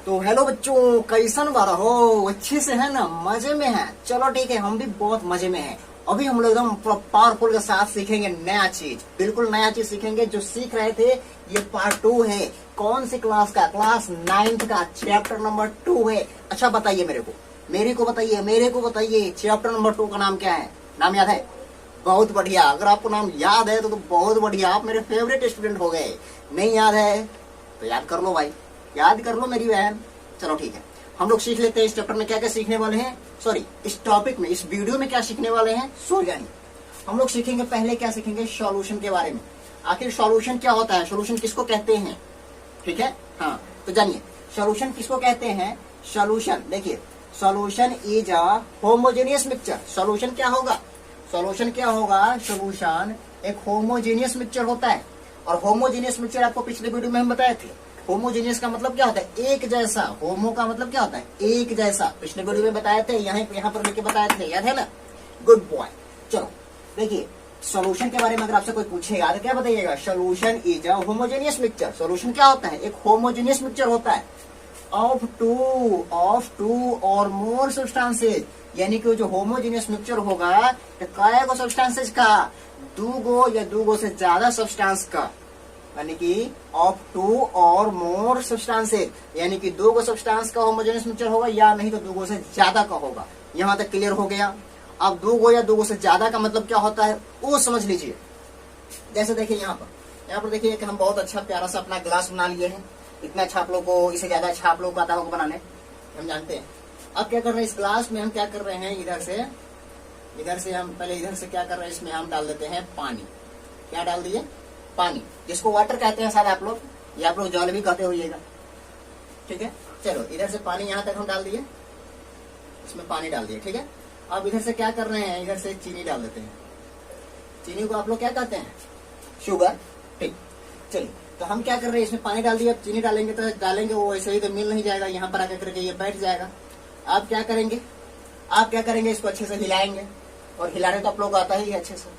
तो हेलो बच्चों, कैसन बारा हो? अच्छे से है ना? मजे में है? चलो ठीक है, हम भी बहुत मजे में हैं। अभी हम लोग एकदम पावरफुल के साथ सीखेंगे नया चीज, बिल्कुल नया चीज सीखेंगे। जो सीख रहे थे ये पार्ट 2 है। कौन सी क्लास का? क्लास 9th का, चैप्टर नंबर 2 है। अच्छा बताइए मेरे को बताइए चैप्टर नंबर 2 का नाम क्या है? नाम याद है? बहुत बढ़िया। अगर आपको नाम याद है तो बहुत बढ़िया, आप मेरे फेवरेट स्टूडेंट हो गए। नहीं याद है तो याद कर लो भाई, याद कर लो मेरी बहन। चलो ठीक है, हम लोग सीख लेते हैं इस चैप्टर में क्या क्या सीखने वाले हैं। सॉरी, इस टॉपिक में, इस वीडियो में क्या सीखने वाले हैं। हम लोग सीखेंगे, पहले क्या सीखेंगे? सॉल्यूशन के बारे में। आखिर सॉल्यूशन क्या होता है, सॉल्यूशन किसको कहते हैं? ठीक है, हाँ तो जानिए सॉल्यूशन किसको कहते हैं। सॉल्यूशन देखिए, solution is a homogeneous mixture. Solution क्या होगा? सॉल्यूशन एक होमोजेनियस मिक्सचर होता है। और होमोजेनियस मिक्सचर आपको पिछले वीडियो में हम बताए थे। होमोजेनियस का मतलब क्या होता है? एक जैसा। होमो का मतलब क्या होता है? एक जैसा। पिछले वीडियो में बताए थे, यहाँ पर लिख के बताए थे, याद है ना? Good boy. चलो देखिए, सॉल्यूशन के बारे में अगर आपसे कोई पूछेगा तो क्या बताइएगा? Solution is a homogeneous mixture. Solution क्या होता है? एक होमोजेनियस मिक्सचर होता है ऑफ टू और मोर सब्सटेंसेज। यानी कि जो होमोजेनियस मिक्सचर होगा तो काय गो सब्सटेंसेज का? दूगो या दूगो से ज्यादा सब्सटेंस का, यानी कि ऑफ टू और मोर सब्सटेंसेज, यानी कि दूगो सब्सटेंस का होमोजेनियस मिक्सचर होगा, या नहीं तो दूगो से ज्यादा का होगा। यहाँ तक क्लियर हो गया? अब दूगो या दूगो से ज्यादा का मतलब क्या होता है वो समझ लीजिए। जैसे देखिए यहाँ पर देखिए कि हम बहुत अच्छा प्यारा सा अपना ग्लास बना लिए हैं। इतना अच्छा आप लोग को, इससे ज्यादा अच्छा आप लोग को आता होगा बनाने, हम जानते हैं। अब क्या कर रहे हैं इस ग्लास में? हम क्या कर रहे हैं, इधर से हम पहले इधर से क्या कर रहे हैं, इसमें हम डाल देते हैं पानी। क्या डाल दिए? पानी, जिसको वाटर कहते हैं शायद आप लोग, या आप लोग जल भी कहते होइएगा। ठीक है, चलो इधर से पानी यहाँ तक हम डाल दिए, इसमें पानी डाल दिए। ठीक है, अब इधर से क्या कर रहे हैं, इधर से चीनी डाल देते हैं। चीनी को आप लोग क्या कहते हैं? शुगर। ठीक, चलिए तो हम क्या कर रहे हैं, इसमें पानी डाल दिया। चीनी डालेंगे तो डालेंगे, वो ऐसे ही तो मिल नहीं जाएगा, यहाँ पर आकर करके ये बैठ जाएगा। आप क्या करेंगे, इसको अच्छे से हिलाएंगे, और हिलाने तो आप लोग आता ही है अच्छे से।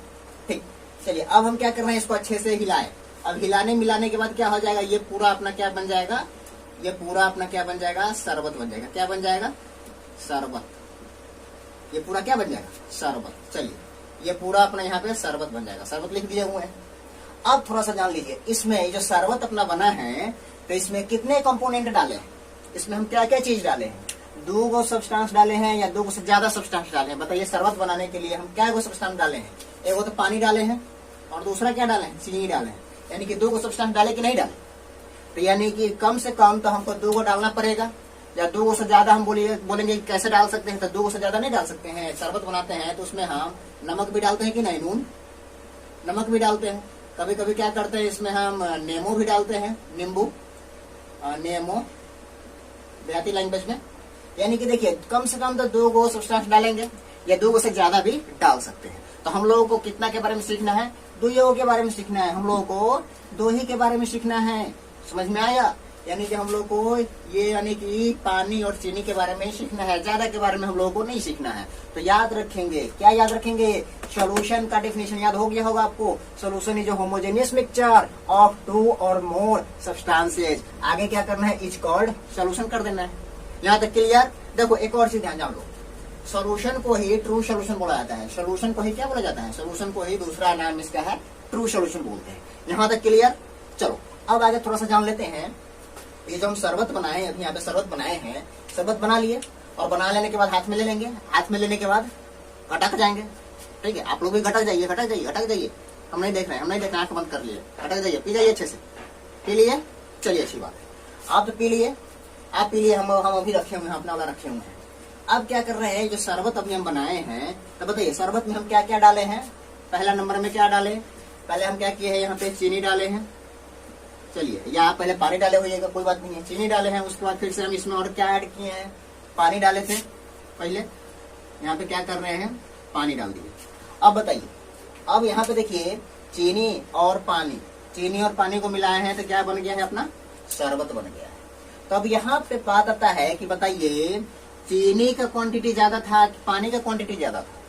ठीक, चलिए अब हम क्या कर रहे हैं, इसको अच्छे से हिलाएं। अब हिलाने मिलाने के बाद क्या हो जाएगा, ये पूरा अपना क्या बन जाएगा, शरबत बन जाएगा। क्या बन जाएगा? शरबत। ये पूरा क्या बन जाएगा? शरबत। चलिए ये पूरा अपना यहाँ पे शरबत बन जाएगा। शरबत लिख दिए हुए हैं। अब थोड़ा सा जान लीजिए, इसमें जो शरबत अपना बना है तो इसमें कितने कंपोनेंट डाले हैं, इसमें हम क्या क्या चीज डाले हैं? दो सब्सटेंस डाले हैं या दो से ज्यादा सब्सटेंस डाले हैं? बताइए, शरबत बनाने के लिए हम क्या सब्सटेंस डाले हैं? एक तो पानी डाले हैं, और दूसरा क्या डाले हैं? चीनी डाले हैं। यानी कि 2 सब्सटेंस डाले कि नहीं डाले? तो यानी कि कम से कम तो हमको 2 डालना पड़ेगा, या 2 से ज्यादा हम बोलेंगे कैसे डाल सकते हैं, तो 2 से ज्यादा नहीं डाल सकते हैं। शरबत बनाते हैं तो उसमें हम नमक भी डालते हैं कि नहीं? नून, नमक भी डालते हैं। कभी कभी क्या करते हैं, इसमें हम नींबू भी डालते हैं, नींबू, नेमो देहाती लैंग्वेज में। यानी कि देखिए, कम से कम तो 2 सब्सटेंस डालेंगे, या 2 से ज्यादा भी डाल सकते हैं। तो हम लोगों को कितना के बारे में सीखना है? 2 के बारे में सीखना है। हम लोगों को 2 ही के बारे में सीखना है। समझ में आया? यानी कि हम लोग को ये, यानी कि पानी और चीनी के बारे में सीखना है, ज्यादा के बारे में हम लोगों को नहीं सीखना है। तो याद रखेंगे, क्या याद रखेंगे? सॉल्यूशन का डेफिनेशन याद हो गया होगा आपको। Solution is a homogeneous mixture of 2 और मोर सब्सटेंसेज। आगे क्या करना है? इज कॉल्ड सॉल्यूशन कर देना है। यहाँ तक क्लियर? देखो एक और चीज ध्यान जान लो, सॉल्यूशन को ही ट्रू सॉल्यूशन बोला जाता है। सॉल्यूशन को ही क्या बोला जाता है? सॉल्यूशन को ही दूसरा नाम इसका है ट्रू सॉल्यूशन बोलते हैं। यहाँ तक क्लियर? चलो अब आगे थोड़ा सा जान लेते हैं। ये जो हम शरबत बनाए, अभी यहाँ पे शरबत बनाए हैं, शरबत बना लिए, और बना लेने के बाद हाथ में ले लेंगे। हाथ में लेने के बाद अटक जाएंगे। ठीक है, आप लोग भी घटक जाइए। हम नहीं देख रहे हैं, आंख बंद कर लिए, अटक जाइए, पी जाइए अच्छे से। पी लिए? चलिए अच्छी बात है, आप तो पी लिए, हम अभी रखे हुए हैं, अपना वाला रखे हुए हैं। अब क्या कर रहे हैं, जो शरबत अभी हम बनाए हैं, तो बताइए शरबत में हम क्या क्या डाले हैं? पहला नंबर में क्या डाले? पहले हम क्या किए हैं, यहाँ पे चीनी डाले हैं। चलिए, या आप पहले पानी डाले होइएगा, कोई बात नहीं है। चीनी डाले हैं, उसके बाद फिर से हम इसमें और क्या ऐड किए हैं? पानी डाले थे पहले, यहाँ पे क्या कर रहे हैं? पानी डाल दिए। अब बताइए, अब यहाँ पे देखिए, चीनी और पानी को मिलाए हैं तो क्या बन गया है? अपना शरबत बन गया है। तो अब यहाँ पे बात आता है कि बताइए, चीनी का क्वांटिटी ज्यादा था कि पानी का क्वांटिटी ज्यादा था?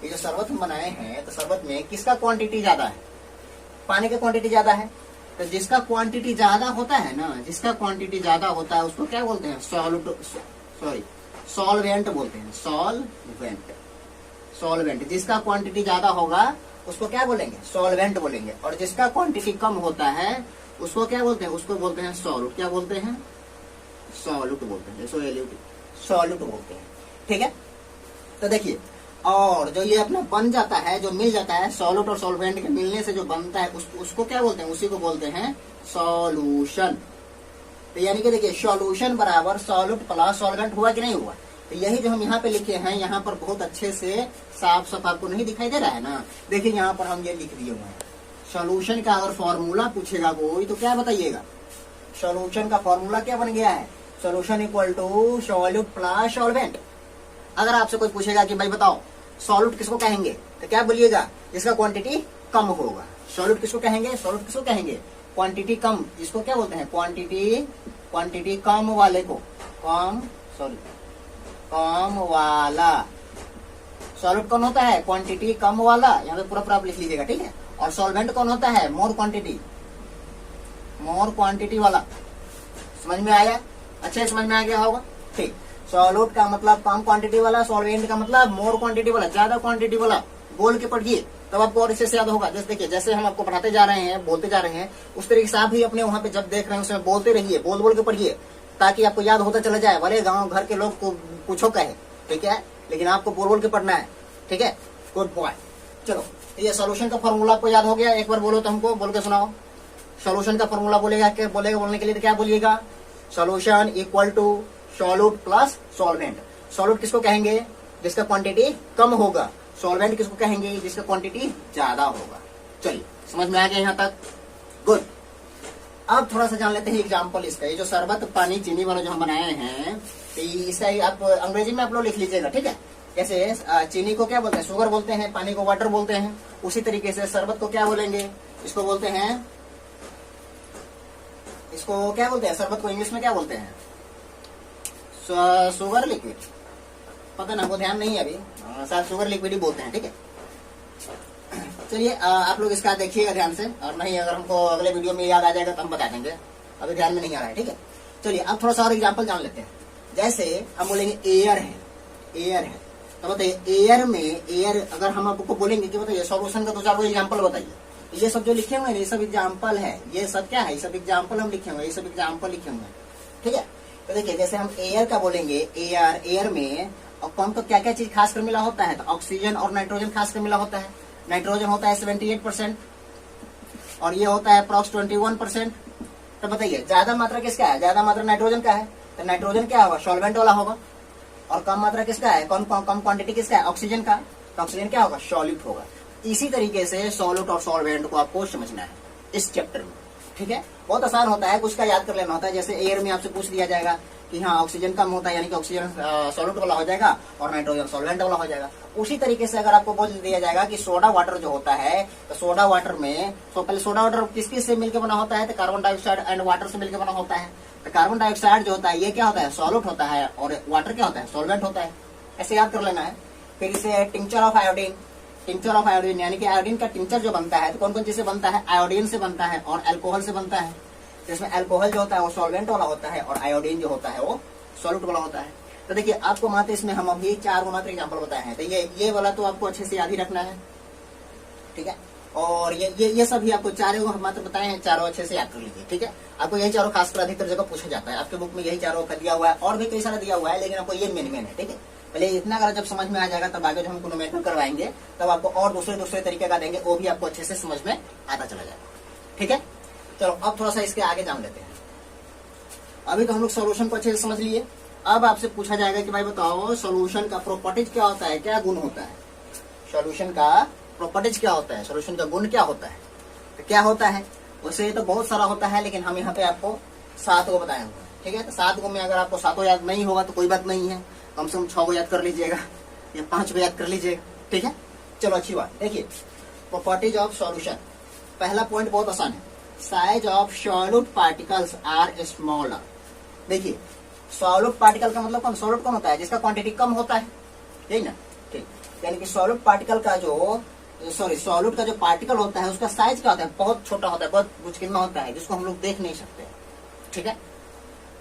ये जो शरबत हम बनाए हैं तो शरबत में किसका क्वांटिटी ज्यादा है? पानी का क्वांटिटी ज्यादा है। तो जिसका क्वांटिटी ज्यादा होता है ना, जिसका क्वांटिटी ज्यादा होता है उसको क्या बोलते हैं? सॉल्वेंट बोलते हैं। सॉल्वेंट जिसका क्वांटिटी ज्यादा होगा उसको क्या बोलेंगे? सॉल्वेंट बोलेंगे। और जिसका क्वांटिटी कम होता है उसको क्या बोलते हैं? उसको बोलते हैं सॉल्यूट। क्या बोलते हैं? सॉल्यूट बोलते हैं। सॉल्यूट बोलते हैं। ठीक है, तो देखिए, और जो ये अपना बन जाता है, जो मिल जाता है सॉल्यूट और सॉल्वेंट के मिलने से जो बनता है उसको क्या बोलते हैं? उसी को बोलते हैं सॉल्यूशन। तो यानी कि देखिए, सॉल्यूशन बराबर सॉल्यूट प्लस सॉल्वेंट हुआ कि नहीं हुआ? तो यही जो हम यहाँ पे लिखे हैं, यहाँ पर बहुत अच्छे से साफ साफ आपको नहीं दिखाई दे रहा है ना? देखिए यहाँ पर हम ये लिख दिए हुए हैं। सॉल्यूशन का अगर फॉर्मूला पूछेगा कोई तो क्या बताइएगा? सॉल्यूशन का फॉर्मूला क्या बन गया है? Solution equal to solute plus solvent. अगर आपसे कोई पूछेगा कि भाई बताओ सॉल्यूट किसको कहेंगे, तो क्या बोलिएगा? जिसका क्वांटिटी कम होगा। सॉल्यूट किसको कहेंगे? सॉल्यूट किसको कहेंगे? क्वांटिटी कम। इसको क्या बोलते हैं? क्वांटिटी कम वाले को कम वाला। सॉल्यूट कौन होता है? क्वांटिटी कम वाला। यहाँ पे पूरा आप लिख लीजिएगा, ठीक है। और सॉल्वेंट कौन होता है? मोर क्वांटिटी वाला। समझ में आया? अच्छे समझ में आ गया होगा, ठीक। सॉल्यूट का मतलब कम क्वांटिटी वाला, सॉल्वेंट का मतलब मोर क्वांटिटी वाला, ज्यादा क्वांटिटी वाला। बोल के पढ़िए तब आपको और इससे याद होगा। जैसे देखिए, जैसे हम आपको पढ़ाते जा रहे हैं, बोलते जा रहे हैं, उस तरीके से आप भी अपने वहाँ पे जब देख रहे हैं उसमें बोलते रहिए, बोल के पढ़िए, ताकि आपको याद होता चला जाए। भले गाँव घर के लोग को पूछो कहे, ठीक है, लेकिन आपको बोल के पढ़ना है, ठीक है। Good boy. चलो, ये सॉल्यूशन का फॉर्मूला आपको याद हो गया? एक बार बोलो तो हमको बोल के सुनाओ। सॉल्यूशन का फॉर्मूला बोलेगा, बोलने के लिए तो क्या बोलिएगा? Solution equal to solute plus solvent. Solute किसको कहेंगे? जिसका क्वांटिटी कम होगा। सॉल्वेंट किसको कहेंगे? जिसका क्वांटिटी ज्यादा होगा। चलिए, समझ में आ गया यहाँ तक? गुड। अब थोड़ा सा जान लेते हैं एग्जाम्पल इसका। ये जो शरबत पानी चीनी वाला जो हम बनाए हैं, तो इसका आप अंग्रेजी में आप लोग लिख लीजिएगा, ठीक है। जैसे चीनी को क्या बोलते हैं? शुगर बोलते हैं। पानी को वाटर बोलते हैं। उसी तरीके से शरबत को क्या बोलेंगे? इसको बोलते हैं, इसको क्या बोलते हैं? शरबत को इंग्लिश में क्या बोलते हैं? Sugar liquid. पता ना, वो ध्यान नहीं है अभी, शायद शुगर लिक्विड ही बोलते हैं, ठीक है। चलिए, आप लोग इसका देखिएगा ध्यान से, और नहीं अगर हमको अगले वीडियो में याद आ जाएगा तो हम बता देंगे, अभी ध्यान में नहीं आ रहा है, ठीक है। चलिए, अब थोड़ा सा और एग्जाम्पल जान लेते हैं। जैसे हम बोलेंगे एयर है, तो बताइए एयर अगर हम आपको बोलेंगे कि बताइए सॉल्यूशन का दो चार एग्जाम्पल बताइए, ये सब जो लिखे हुए हैं ये सब एग्जाम्पल है। ये सब क्या है? ये सब एग्जाम्पल हम लिखे हुए हैं, ये सब एग्जाम्पल लिखे हुए हैं, ठीक है। तो देखिए, जैसे हम एयर का बोलेंगे, एयर में और कौन तो क्या क्या चीज खासकर मिला होता है? तो ऑक्सीजन और नाइट्रोजन खासकर मिला होता है। नाइट्रोजन होता है 78% और ये होता है अप्रॉक्स 21%। तो बताइए ज्यादा मात्रा किसका है? ज्यादा मात्रा नाइट्रोजन का है, तो नाइट्रोजन क्या होगा? सॉल्वेंट वाला होगा। और कम मात्रा किसका है? कम क्वांटिटी किसका है? ऑक्सीजन का, तो ऑक्सीजन क्या होगा? सॉल्यूट होगा। इसी तरीके से सॉल्यूट और सॉल्वेंट को आपको समझना है इस चैप्टर में, ठीक है। बहुत आसान होता है, कुछ का याद कर लेना होता है। जैसे एयर में आपसे पूछ दिया जाएगा कि हाँ ऑक्सीजन कम होता है, यानी कि ऑक्सीजन सॉल्यूट वाला हो जाएगा और नाइट्रोजन सॉल्वेंट वाला हो जाएगा। उसी तरीके से अगर आपको बोल दिया जाएगा कि सोडा वाटर जो होता है, तो सोडा वाटर में पहले सोडा वाटर किस किस से मिलकर बना होता है? तो कार्बन डाइऑक्साइड एंड वाटर से मिलकर बना होता है। तो कार्बन डाइऑक्साइड जो होता है ये क्या होता है? सॉल्यूट होता है, और वाटर क्या होता है? सॉल्वेंट होता है। ऐसे याद कर लेना है। फिर इसे टिंचर ऑफ आयोडीन, यानी कि आयोडीन का टिंचर जो बनता है तो कौन कौन चीज से बनता है? आयोडीन से बनता है और अल्कोहल से बनता है। जिसमें अल्कोहल जो होता है वो सॉल्वेंट वाला होता है और आयोडीन जो होता है वो सॉल्यूट वाला होता है। तो देखिए, आपको मात्र इसमें हम अभी 4 मात्र एग्जाम्पल बताए हैं। तो ये वाला तो आपको अच्छे से याद ही रखना है, ठीक है। और ये सभी आपको 4 मात्र बताए हैं, 4 अच्छे से याद कर लीजिए, ठीक है। आपको यही 4 खासकर अधिकतर जगह पूछा जाता है। आपके बुक में यही 4 का दिया हुआ है, और भी कई सारा दिया हुआ है, लेकिन आपको ये मेन है, ठीक है। पहले इतना अगर जब समझ में आ जाएगा तब आगे जो हम क्रोनोमीटर करवाएंगे तब आपको और दूसरे तरीके का देंगे, वो भी आपको अच्छे से समझ में आता चला जाएगा, ठीक है। चलो, अब थोड़ा सा इसके आगे जान लेते हैं। अभी तो हम लोग सॉल्यूशन को अच्छे से समझ लिए। अब आपसे पूछा जाएगा कि भाई बताओ सॉल्यूशन का प्रॉपर्टीज क्या होता है, क्या गुण होता है? सॉल्यूशन का प्रॉपर्टीज क्या होता है? सॉल्यूशन का गुण क्या होता है? तो क्या होता है? वैसे तो बहुत सारा होता है, लेकिन हम यहाँ पे आपको 7 को बताए हुए, ठीक है। तो 7 को में अगर आपको 7 याद नहीं होगा तो कोई बात नहीं है, कम से कम 6 को याद कर लीजिएगा या 5 को याद कर लीजिएगा, ठीक है। चलो, अच्छी बात। देखिए, प्रॉपर्टीज ऑफ सॉल्यूशन। पहला पॉइंट बहुत आसान है, size of solute particles are smaller. देखिए, सॉल्यूट पार्टिकल का मतलब कौन? सॉल्यूट कौन होता है? जिसका क्वांटिटी कम होता है, यही ना, ठीक। यानी कि सॉल्यूट पार्टिकल का जो सॉरी सॉलिड का जो पार्टिकल होता है उसका साइज क्या होता है, बहुत छोटा होता है, बहुत बुचकिन्ना होता है, जिसको हम लोग देख नहीं सकते। ठीक है।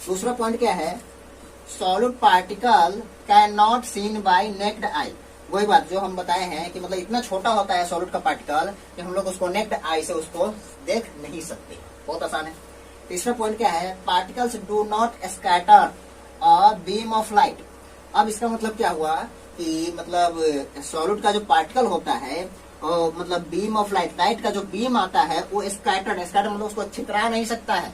दूसरा पॉइंट क्या है, solid particle can not seen by naked eye. वही बात जो हम बताए हैं कि मतलब इतना छोटा होता है सॉलिड का पार्टिकल कि हम लोग उसको नेक्ड आई से उसको देख नहीं सकते। बहुत आसान है। तीसरा पॉइंट क्या है, particles do not scatter a beam of light. अब इसका मतलब क्या हुआ कि मतलब सॉलिड का जो पार्टिकल होता है और मतलब बीम ऑफ लाइट, लाइट का जो बीम आता है वो स्कैटर्ड मतलब उसको छितरा नहीं सकता है।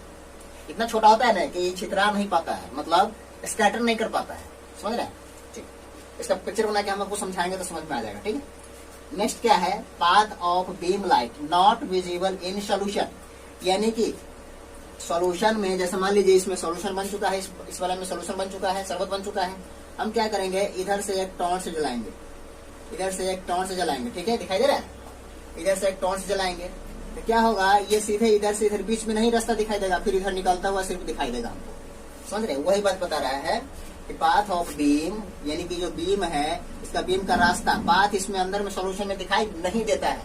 इतना छोटा होता है ना कि छितरा नहीं पाता है, मतलब स्कैटर नहीं कर पाता है। समझ रहे हैं? ठीक। इसका पिक्चर बना के हम आपको समझाएंगे तो समझ में आ जाएगा। ठीक है। नेक्स्ट क्या है, path of beam light not visible in solution. यानी कि सॉल्यूशन में जैसे मान लीजिए इसमें सॉल्यूशन बन चुका है, इस वाले में सॉल्यूशन बन चुका है, शरबत बन चुका है। हम क्या करेंगे, इधर से एक टॉर्च से जलाएंगे, इधर से एक टॉर्च से जलाएंगे। ठीक है, दिखाई दे रहा है? इधर से एक टॉर्च से जलाएंगे तो क्या होगा, ये सीधे इधर से इधर बीच में नहीं रास्ता दिखाई देगा, फिर इधर निकलता हुआ सिर्फ दिखाई देगा हमको। समझ रहे? वही बात बता रहा है कि पाथ ऑफ बीम, यानी कि जो बीम है इसका बीम का रास्ता, पाथ इसमें अंदर में सॉल्यूशन में दिखाई नहीं देता है।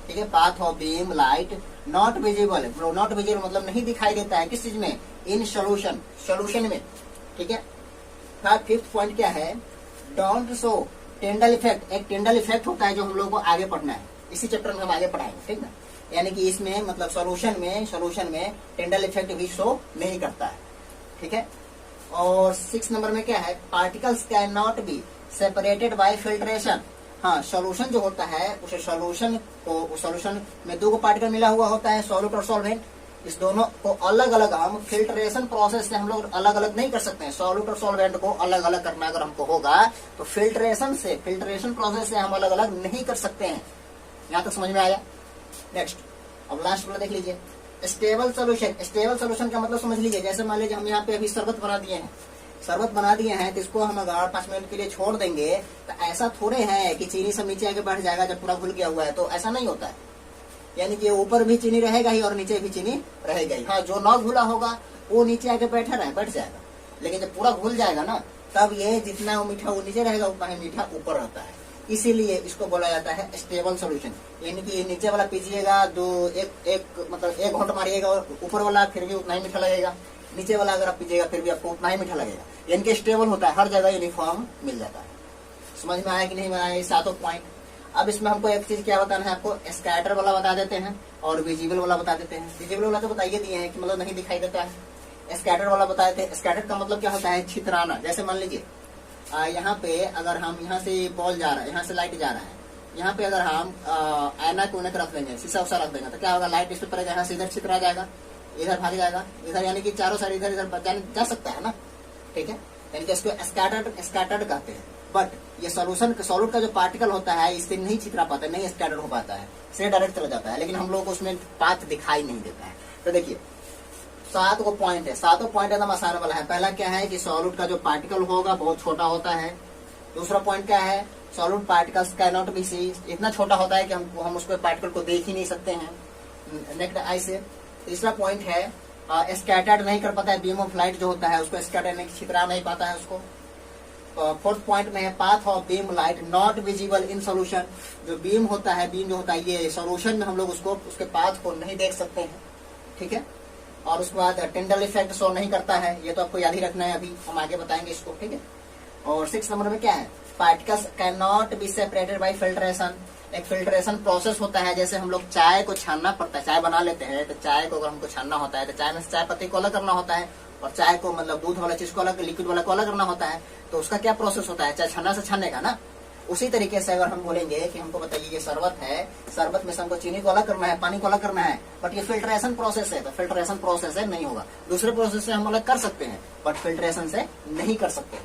ठीक है। Path of beam light not visible, not visible मतलब नहीं दिखाई देता है किस चीज में, इन सोल्यूशन, सोल्यूशन में। ठीक है। फिफ्थ पॉइंट क्या है, डोंट शो टेंडल इफेक्ट। एक टेंडल इफेक्ट होता है जो हम लोग को आगे पढ़ना है, इसी चैप्टर में हम आगे पढ़ाएंगे। ठीक ना। यानी कि इसमें मतलब सोल्यूशन में टेंडल इफेक्ट भी शो नहीं करता है। ठीक है। और 6 नंबर में क्या है, particles can not be separated by filtration. हाँ, सॉल्यूशन जो होता है उस सॉल्यूशन में दो पार्टिकल मिला हुआ होता है, सॉल्यूट और सॉल्वेंट। इस दोनों को अलग अलग हम फिल्ट्रेशन प्रोसेस से हम लोग अलग अलग नहीं कर सकते हैं। सॉल्यूट और सॉल्वेंट को अलग अलग करना अगर हमको होगा तो फिल्ट्रेशन प्रोसेस से हम अलग अलग नहीं कर सकते हैं। यहाँ तक समझ में आया? नेक्स्ट, अब लास्ट वाला देख लीजिए, स्टेबल सोल्यूशन। स्टेबल सोल्यूशन का मतलब समझ लीजिए, जैसे मान लीजिए हम यहाँ पे अभी शरबत बना दिए हैं तो इसको हम अगर 5 मिनट के लिए छोड़ देंगे तो ऐसा थोड़े है कि चीनी सब नीचे आके बैठ जाएगा जब पूरा घुल गया हुआ है, तो ऐसा नहीं होता है। यानी कि ऊपर भी चीनी रहेगा ही और नीचे भी चीनी रहेगा ही। हाँ, जो ना घुला होगा वो नीचे आके बैठ जाएगा, लेकिन जब पूरा घुल जाएगा ना तब ये जितना वो मीठा वो नीचे रहेगा उतना ही मीठा ऊपर रहता है। इसीलिए इसको बोला जाता है स्टेबल सोल्यूशन। यानी कि नीचे वाला पीजिएगा मतलब एक घोंट मारिएगा और ऊपर वाला फिर भी उतना ही मीठा लगेगा, नीचे वाला अगर आप पीजिएगा फिर भी आपको उतना ही मीठा लगेगा। यानी कि स्टेबल होता है, हर जगह यूनिफॉर्म मिल जाता है। समझ में आया कि नहीं आया? ये 7 पॉइंट। अब इसमें हमको एक चीज क्या बताना है आपको, स्कैटर वाला बता देते हैं और विजिबल वाला बता देते हैं। विजिबल वाला तो बताइए दिए हैं कि मतलब नहीं दिखाई देता है। स्कैटर वाला बता देते हैं। स्कैटर का मतलब क्या होता है, छितराना। जैसे मान लीजिए यहाँ पे अगर हम यहाँ से बॉल जा रहा है, यहाँ से लाइट जा रहा है, यहाँ पे अगर हम आईना कोने पे रख देंगे, शीशा उसा रख देंगे तो क्या होगा, लाइट इस पे पड़ेगा, यहाँ से इधर छितरा जाएगा, इधर भाग जाएगा, इधर, यानी कि चारों साइड इधर इधर जा सकता है ना। ठीक है। यानी कि इसको स्कैटर्ड कहते हैं। बट ये सॉल्यूट का जो पार्टिकल होता है इससे नहीं छितरा पाता है, नहीं स्कैटर्ड हो पाता है, से डायरेक्ट चला जाता है, लेकिन हम लोग को उसमें पाथ दिखाई नहीं देता है। तो देखिए 7 पॉइंट है, 7 पॉइंट एकदम आसान वाला है। पहला क्या है कि सॉल्यूट का जो पार्टिकल होगा बहुत छोटा होता है। दूसरा पॉइंट क्या है, solute particles can not be see, इतना छोटा होता है कि हम उसको पार्टिकल को देख ही नहीं सकते हैं नेक्ड आई से। तीसरा पॉइंट है स्कैटर्ड नहीं कर पाता है, बीम ऑफ लाइट जो होता है उसको स्कैटर नहीं, छितरा नहीं पाता है उसको। 4th पॉइंट में है path of beam light not visible in solution. जो बीम होता है, बीम जो होता है ये सोल्यूशन में हम लोग उसके पाथ को नहीं देख सकते हैं। ठीक है। और उसके बाद टेंडल इफेक्ट शो नहीं करता है, ये तो आपको याद ही रखना है, अभी हम आगे बताएंगे इसको। ठीक है। और 6 नंबर में क्या है, particles can not be separated by filtration. एक फिल्ट्रेशन प्रोसेस होता है, जैसे हम लोग चाय को छानना पड़ता है, चाय बना लेते हैं तो चाय को अगर हमको छानना होता है तो चाय में से चाय पत्ती को अलग करना होता है और चाय को मतलब दूध वाला चीज को अलग, लिक्विड वाला को अलग करना होता है। तो उसका क्या प्रोसेस होता है, चाय छानना से छानने का ना। उसी तरीके से अगर हम बोलेंगे कि हमको बताइए ये शरबत है, शरबत में से हमको चीनी को अलग करना है, पानी को अलग करना है, बट ये फिल्ट्रेशन प्रोसेस है, तो फिल्ट्रेशन प्रोसेस है नहीं होगा। दूसरे प्रोसेस से हम अलग कर सकते हैं बट फिल्ट्रेशन से नहीं कर सकते।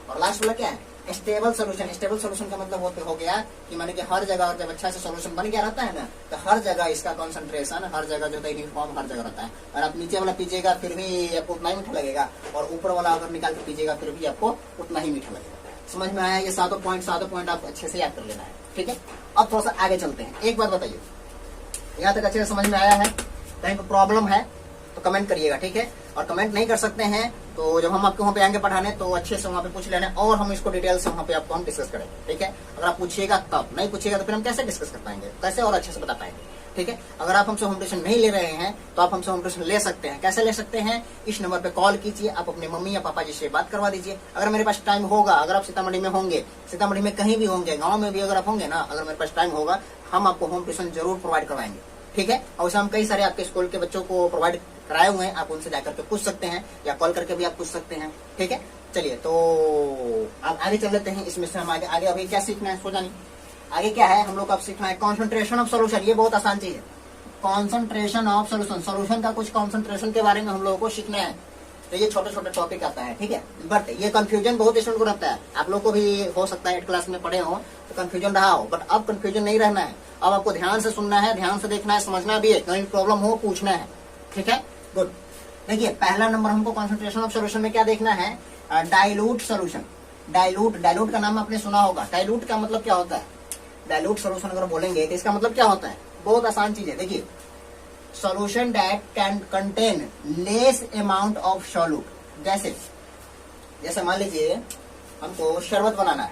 और लास्ट वाला क्या है, स्टेबल सोल्यूशन। स्टेबल सोल्यूशन का मतलब हो गया कि माने कि हर जगह, और जब अच्छा से सोल्यूशन बन गया रहता है ना तो हर जगह इसका कंसंट्रेशन हर जगह जो है यूनिफॉर्म हर जगह रहता है। और आप नीचे वाला पीजिएगा फिर भी आपको उतना ही मीठा लगेगा, और ऊपर वाला अगर निकाल कर पीजिएगा फिर भी आपको उतना ही मीठा लगेगा। समझ में आया? ये 7 पॉइंट आप अच्छे से याद कर लेना है। ठीक है। अब थोड़ा सा आगे चलते हैं। एक बात बताइए, यहाँ तक अच्छे से समझ में आया है? कहीं पर प्रॉब्लम है तो कमेंट करिएगा। ठीक है। और कमेंट नहीं कर सकते हैं तो जब हम आपके वहाँ पे आएंगे पढ़ाने तो अच्छे से वहाँ पे पूछ लेना और हम इसको डिटेल से वहाँ पे आपको हम डिस्कस करेंगे, ठीक है। अगर आप पूछिएगा तब, नहीं पूछिएगा तो फिर हम कैसे डिस्कस कर पाएंगे, कैसे और अच्छे से बता पाएंगे, ठीक है। अगर आप हमसे होम ट्यूशन नहीं ले रहे हैं तो आप हमसे होम ट्यूशन ले सकते हैं। कैसे ले सकते हैं? इस नंबर पे कॉल कीजिए, आप अपने मम्मी या पापा जी से बात करवा दीजिए। अगर मेरे पास टाइम होगा, अगर आप सीतामढ़ी में होंगे, सीतामढ़ी में कहीं भी होंगे, गाँव में भी अगर आप होंगे ना, अगर मेरे पास टाइम होगा, हम आपको होम ट्यूशन जरूर प्रोवाइड करवाएंगे, ठीक है। और उसे हम कई सारे आपके स्कूल के बच्चों को प्रोवाइड कराए हुए हैं, आप उनसे जाकर के पूछ सकते हैं या कॉल करके भी आप पूछ सकते हैं, ठीक है। चलिए तो अब आगे चल लेते हैं। इसमें से हम आगे अभी क्या सीखना है, सोचा नहीं। आगे क्या है हम लोग को अब सीखना है कॉन्सेंट्रेशन ऑफ सोल्यूशन। ये बहुत आसान चीज है, कॉन्सेंट्रेशन ऑफ सोल्यूशन। सोल्यूशन का कुछ कॉन्सेंट्रेशन के बारे में हम लोगों को सीखना है। तो ये छोटे छोटे टॉपिक आता है, ठीक है। बट ये कंफ्यूजन बहुत स्टूडेंट को रहता है, आप लोग को भी हो सकता है 8 क्लास में पढ़े हो तो कंफ्यूजन रहा हो, बट अब कंफ्यूजन नहीं रहना है। अब आपको ध्यान से सुनना है, ध्यान से देखना है, समझना भी है, कहीं प्रॉब्लम हो पूछना है, ठीक है। गुड। देखिए पहला नंबर हमको कॉन्सेंट्रेशन ऑफ सोल्यूशन में क्या देखना है, डाइल्यूट सोल्यूशन। डाइल्यूट का नाम आपने सुना होगा। डाइल्यूट का मतलब क्या होता है? डाइल्यूट सोल्यूशन अगर बोलेंगे तो इसका मतलब क्या होता है? बहुत आसान चीज है। देखिए solution that can contain less amount of solute. जैसे मान लीजिए हमको शरबत बनाना है,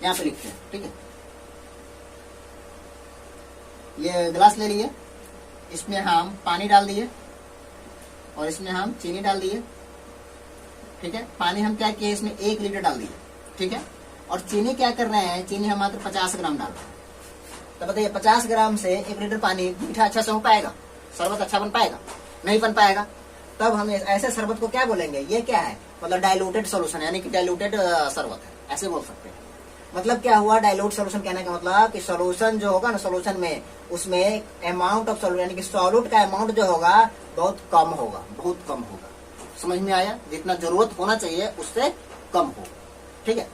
यहाँ पे लिखते हैं, ठीक है। ये गिलास ले लिए, इसमें हम पानी डाल दिए और इसमें हम चीनी डाल दिए, ठीक है। पानी हम क्या किए, इसमें 1 लीटर डाल दिए, ठीक है। और चीनी क्या कर रहे हैं, चीनी हम मात्र 50 ग्राम डाल रहे हैं। तो बताइए 50 ग्राम से 1 लीटर पानी मीठा अच्छा से हो पाएगा? शरबत अच्छा बन पाएगा? नहीं बन पाएगा। तब हम ऐसे शरबत को क्या बोलेंगे, ये क्या है, मतलब डाइल्यूटेड सोल्यूशन, यानी कि डाइल्यूटेड शरबत है, ऐसे बोल सकते हैं। मतलब क्या हुआ, डाइल्यूट सोल्यूशन कहने का मतलब कि सोल्यूशन जो होगा ना, सोल्यूशन में उसमें अमाउंट ऑफ सोल्यूट यानी कि सॉल्यूट का अमाउंट जो होगा बहुत कम होगा, बहुत कम होगा। समझ में आया? जितना जरूरत होना चाहिए उससे कम हो, ठीक है।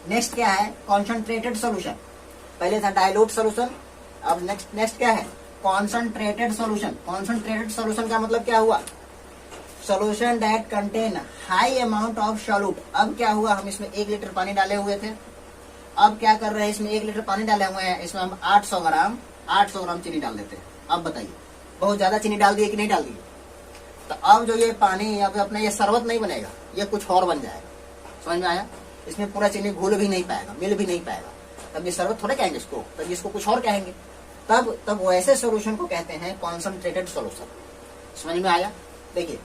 नेक्स्ट क्या है, कॉन्सेंट्रेटेड सोल्यूशन। पहले था डाइल्यूट सोल्यूशन, अब नेक्स्ट क्या है, कॉन्सेंट्रेटेड सोल्यूशन। कॉन्सेंट्रेटेड सोल्यूशन का मतलब क्या हुआ, solution that contain high amount of solute. अब क्या हुआ, हम इसमें 1 लीटर पानी डाले हुए थे, अब क्या कर रहे हैं, इसमें 1 लीटर पानी डाले हुए हैं, इसमें हम 800 ग्राम चीनी डाल देते हैं। अब बताइए बहुत ज्यादा चीनी डाल दिए कि नहीं डाल दिए? तो अब जो ये पानी अब अपने ये शरबत नहीं बनेगा, ये कुछ और बन जाएगा। समझ में आया? इसमें पूरा चीनी घुल भी नहीं पाएगा, मिल भी नहीं पाएगा, तब ये शरबत थोड़े कहेंगे इसको, तब इसको कुछ और कहेंगे। तब वैसे सोल्यूशन को कहते हैं कॉन्सेंट्रेटेड सोल्यूशन। समझ में आया? देखिए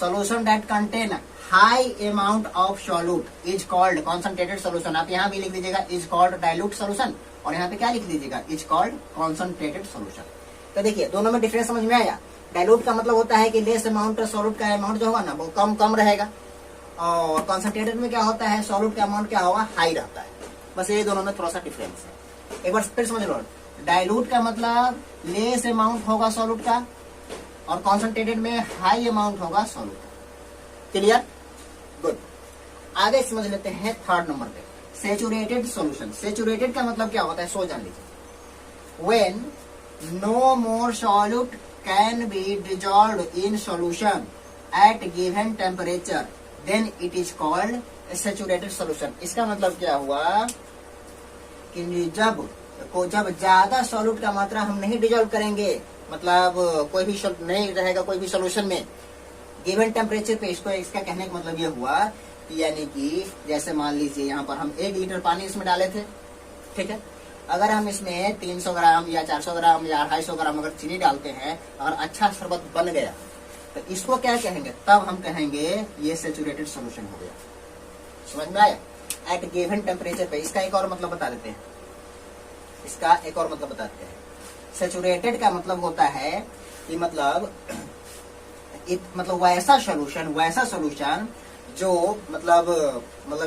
solution that contain high amount of solute is called concentrated solution. आप यहाँ भी लिख दीजिएगा इज कॉल्ड डाइल्यूट सोल्यूशन, और यहाँ पे क्या लिख दीजिएगा, इज कॉल्ड कॉन्सेंट्रेटेड सोल्यूशन। तो देखिए दोनों में डिफरेंस समझ में आया। डाइल्यूट का मतलब होता है कि लेस अमाउंट सॉल्यूट का अमाउंट जो होगा ना वो कम रहेगा, और कॉन्सेंट्रेटेड में क्या होता है, सॉल्यूट का अमाउंट क्या होगा, हाई रहता है। बस ये दोनों में थोड़ा सा डिफरेंस है। एक बार फिर समझ लो, डाइल्यूट का मतलब लेस अमाउंट होगा सॉल्यूट का, और कॉन्सेंट्रेटेड में हाई अमाउंट होगा सॉल्यूट का। क्लियर? गुड। आगे समझ लेते हैं थर्ड नंबर पे, सेचुरेटेड सॉल्यूशन। सेचुरेटेड का मतलब क्या होता है, सो जान लीजिए। When no more solute can be dissolved in solution at given temperature then it is called saturated solution. इसका मतलब क्या हुआ कि जब ज्यादा सॉल्यूट का मात्रा हम नहीं डिजॉल्व करेंगे, मतलब कोई भी नहीं रहेगा कोई भी सॉल्यूशन में गिवन टेम्परेचर पे, इसका कहने का मतलब ये हुआ कि यानी कि जैसे मान लीजिए यहाँ पर हम 1 लीटर पानी इसमें डाले थे, ठीक है। अगर हम इसमें 300 ग्राम या 400 ग्राम या 250 ग्राम अगर चीनी डालते हैं, अगर अच्छा शरबत बन गया तो इसको क्या कहेंगे, तब हम कहेंगे ये सेचुरेटेड सोल्यूशन हो गया। समझ में आया? एट गिवन टेम्परेचर पे। इसका एक और मतलब बता देते हैं, इसका एक और मतलब बताते हैं। सेचुरेटेड का मतलब होता है कि मतलब वैसा सोल्यूशन जो मतलब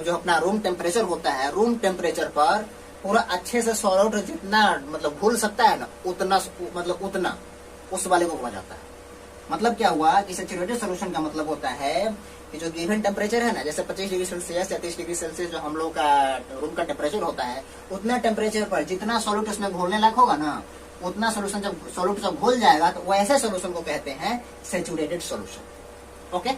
जो अपना रूम टेम्परेचर होता है, रूम टेम्परेचर पर पूरा अच्छे से सॉल्यूट जितना मतलब घुल सकता है ना, उतना उस वाले को बोला जाता है। मतलब क्या हुआ कि सेचुरेटेड सोल्यूशन का मतलब होता है कि जो गिवन टेम्परेचर है ना, जैसे 25 डिग्री सेल्सियस या 30 डिग्री सेल्सियस जो हम लोग का रूम का टेम्परेचर होता है, उतना टेम्परेचर पर जितना सॉल्यूट उसमें घोलने लायक होगा ना, उतना सॉल्यूट जब घुल जाएगा तो वैसे सोल्यूशन को कहते हैं सेचुरेटेड सोल्यूशन। ओके,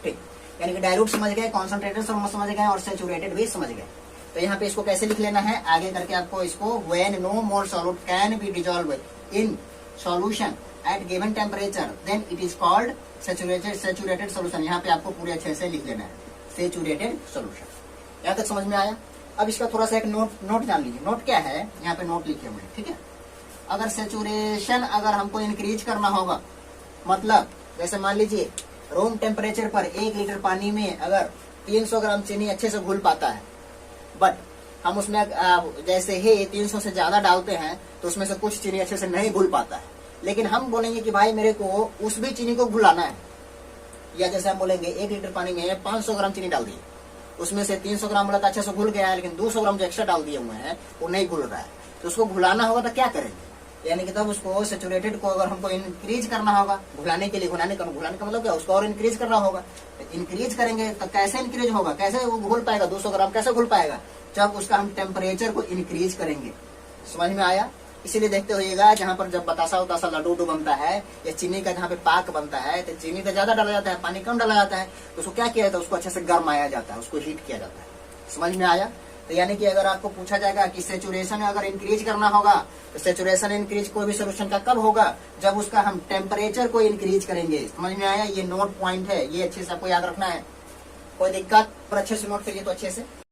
ठीक। यानी कि डाइल्यूट समझ गए, कॉन्सेंट्रेटेड समझ गए और सेचुरेटेड भी समझ गए। तो यहाँ पे इसको कैसे लिख लेना है, आगे करके आपको इसको when no more solute can be dissolve in solution at given temperature then it is called saturated solution. यहाँ पे आपको पूरे अच्छे से लिख देना है, सेचुरेटेड सोल्यूशन। यहाँ तक समझ में आया। अब इसका थोड़ा सा एक नोट जान लीजिए। नोट क्या है, यहाँ पे नोट लिखे हुए हैं, ठीक है। अगर सेचुरेशन अगर हमको इंक्रीज करना होगा, मतलब जैसे मान लीजिए रूम टेम्परेचर पर 1 लीटर पानी में अगर 300 ग्राम चीनी अच्छे से घुल पाता है, बट हम उसमें जैसे ही 300 से ज्यादा डालते हैं तो उसमें से कुछ चीनी अच्छे से नहीं घुल पाता है। लेकिन हम बोलेंगे कि भाई मेरे को उस भी चीनी को घुलाना है, या जैसे हम बोलेंगे 1 लीटर पानी में 500 ग्राम चीनी डाल दी, उसमें से 300 ग्राम बोला तो अच्छे से घुल गया है, लेकिन 200 ग्राम जो एक्स्ट्रा डाल दिए हुए हैं वो नहीं घुल रहा है, तो उसको घुलाना होगा तो क्या करेंगे, यानी कि तब उसको सेचुरेटेड को अगर हमको इंक्रीज करना होगा घुलाने के लिए, घुलाने का मतलब क्या, उसको और इंक्रीज करना होगा। इंक्रीज करेंगे तो कैसे इंक्रीज होगा, कैसे वो घुल पाएगा, 200 ग्राम कैसे घुल पाएगा, जब उसका हम टेम्परेचर को इंक्रीज करेंगे। समझ में आया। इसीलिए देखते होइएगा जहाँ पर जब बतासा उतासा लड्डू बनता है या चीनी का जहाँ पे पाक बनता है तो चीनी तो ज्यादा डाला जाता है, पानी कम डाला जाता है, तो उसको क्या किया जाता है, उसको अच्छे से गर्माया जाता है, उसको हीट किया जाता है। समझ में आया। तो यानी कि अगर आपको पूछा जाएगा कि सेचुरेशन अगर इंक्रीज करना होगा तो सेचुरेशन इंक्रीज कोई भी सोल्यूशन का कब होगा, जब उसका हम टेम्परेचर को इंक्रीज करेंगे। समझ में आया। ये नोट पॉइंट है, ये अच्छे से आपको याद रखना है। कोई दिक्कत पर अच्छे से नोट करिए तो अच्छे से।